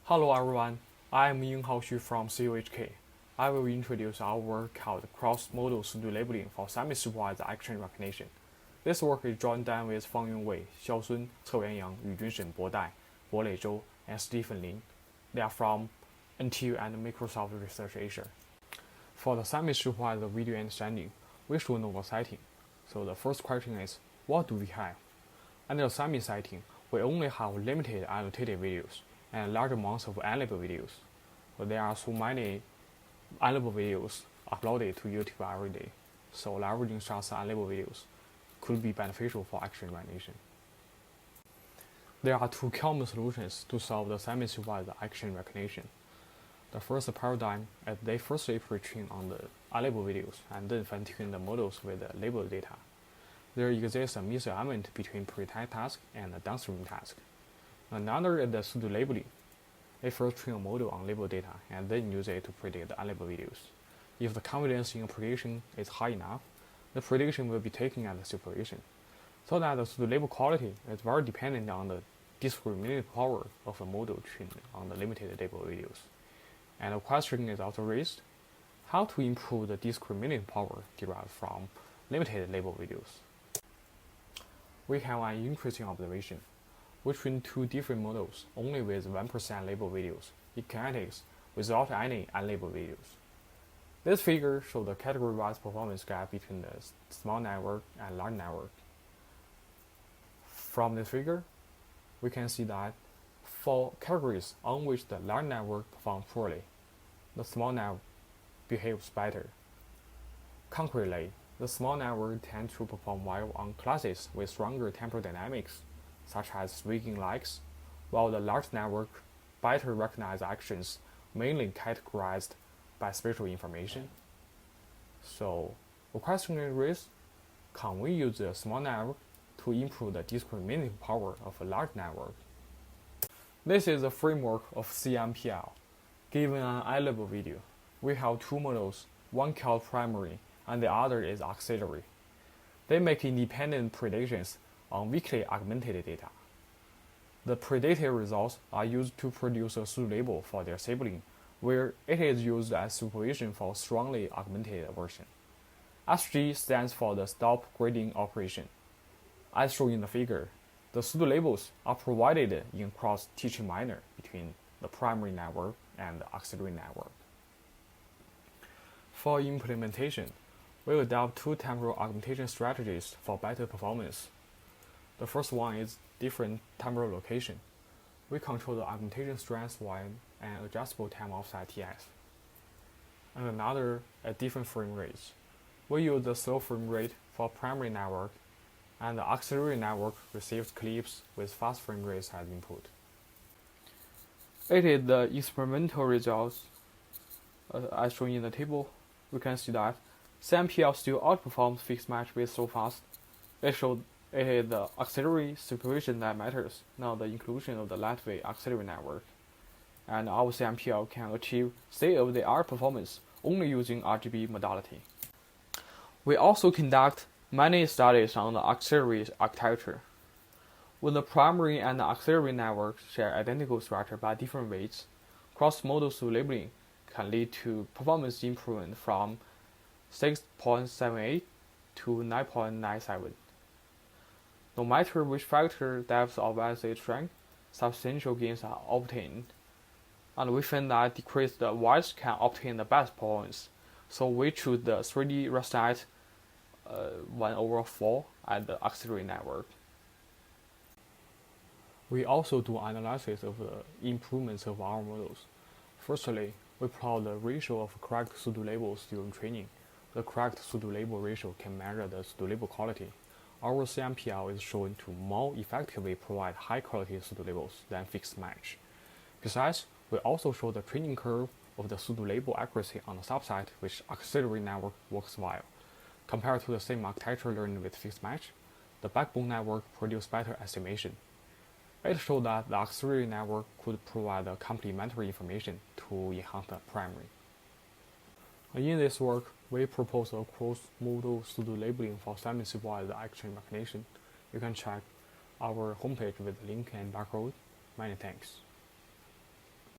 Hello everyone, I am Yinghao Xu from CUHK. I will introduce our work called Cross-Modal Pseudo Labeling for Semi-Supervised Action Recognition. This work is joined done with Fangyun Wei, Xiaosun, Ceyuan Yang, Yujun Bo Dai, Bolei Zhou, and Stephen Lin. They are from NTU and Microsoft Research Asia. For the semi-supervised video understanding, we should know the setting. So the first question is, what do we have? Under the semi setting, we only have limited annotated videos and large amounts of unlabeled videos. But there are so many unlabeled videos uploaded to YouTube every day, so leveraging such unlabeled videos could be beneficial for action recognition. There are two common solutions to solve the semi-supervised action recognition. The first paradigm is they firstly pre-train on the unlabeled videos and then fine-tune the models with the labeled data. There exists a misalignment between pre-trained task and the downstream task. Another is the pseudo labeling. They first train a model on labeled data and then use it to predict the unlabeled videos. If the confidence in a prediction is high enough, the prediction will be taken as a supervision, so that the pseudo label quality is very dependent on the discriminative power of the model trained on the limited labeled videos. And the question is also raised, how to improve the discriminative power derived from limited labeled videos? We have an interesting observation. We train two different models only with 1% labeled videos in kinetics without any unlabeled videos. This figure shows the category-wise performance gap between the small network and large network. From this figure, we can see that for categories on which the large network performs poorly, the small network behaves better. Concretely, the small network tends to perform well on classes with stronger temporal dynamics, such as swinging legs, while the large network better recognizes actions mainly categorized by spatial information. So, the question is raised, can we use the small network to improve the discriminative power of a large network? This is the framework of CVPR. Given an unlabeled video, we have two models, one called primary and the other is auxiliary. They make independent predictions on weakly augmented data. The predicted results are used to produce a pseudo label for their sibling, where it is used as supervision for strongly augmented version. SG stands for the stop grading operation. As shown in the figure, the pseudo labels are provided in cross-teaching manner between the primary network and the auxiliary network. For implementation, we will adopt two temporal augmentation strategies for better performance. The first one is different temporal location. We control the augmentation strength while an adjustable time offset TS. And another at different frame rates. We use the slow frame rate for primary network, and the auxiliary network receives clips with fast frame rates as input. It is the experimental results as shown in the table. We can see that CVPR still outperforms fixed match with so fast. It showed it is the auxiliary supervision that matters, not the inclusion of the lightweight auxiliary network. And our CVPR can achieve state-of-the-art performance only using RGB modality. We also conduct many studies on the auxiliary architecture. When the primary and the auxiliary networks share identical structure by different weights, cross-modal pseudo labeling can lead to performance improvement from 6.78 to 9.97. No matter which factor depth of assay strength, substantial gains are obtained. And we find that decreased widths can obtain the best performance. So we choose the 3D restart 1/4 at the auxiliary network. We also do analysis of the improvements of our models. Firstly, we plot the ratio of correct pseudo labels during training. The correct pseudo label ratio can measure the pseudo label quality. Our CVPR is shown to more effectively provide high-quality pseudo labels than fixed match. Besides, we also show the training curve of the pseudo label accuracy on the subset which auxiliary network works well. Compared to the same architecture learned with fixed match, the backbone network produced better estimation. It showed that the auxiliary network could provide the complementary information to enhance the primary. In this work, we propose a cross-modal pseudo labeling for semi-supervised action recognition. You can check our homepage with link and barcode. Many thanks.